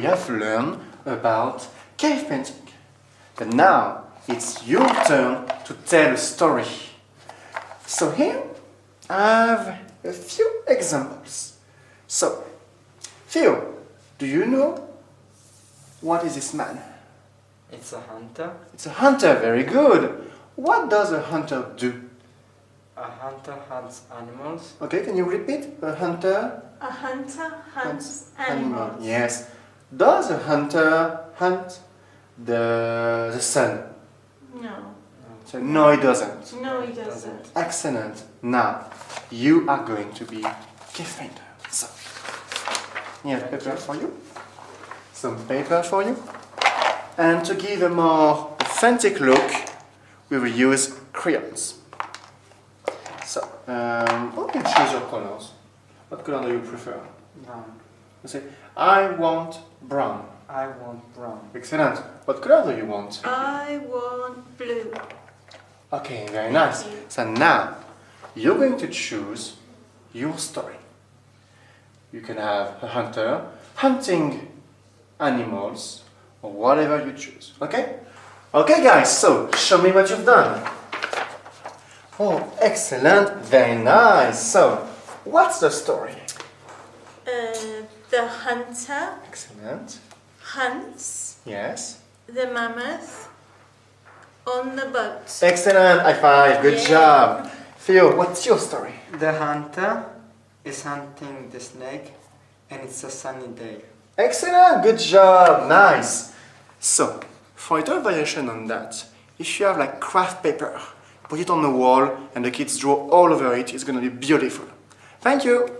have learned about cave painting. But now it's your turn to tell a story. So here I have a few examples. So, Theo, do you know what is this man? It's a hunter. It's a hunter, very good. What does a hunter do? A hunter hunts animals. Okay, can you repeat? A hunter? A hunter hunts animals. Yes. Does a hunter hunt the sun? No. So no, he doesn't. No, he doesn't. Excellent. Now, you are going to be cave painter. So, here, paper for you. Some paper for you. And to give a more authentic look, we will use crayons. So, you can choose your colors. What color do you prefer? Brown. You say, I want brown. I want brown. Excellent. What color do you want? I want blue. Okay, very nice. So now, you're going to choose your story. You can have a hunter hunting animals or whatever you choose. Okay? Okay, guys, so show me what you've done. Oh, excellent. Very nice. So, what's the story? The hunter Excellent. hunts Yes. the mammoth on the boat. Excellent. High five. Good job. Theo, what's your story? The hunter is hunting the snake, and it's a sunny day. Excellent. Good job. Nice. So, for a little variation on that, if you have like craft paper, put it on the wall and the kids draw all over it, it's going to be beautiful. Thank you.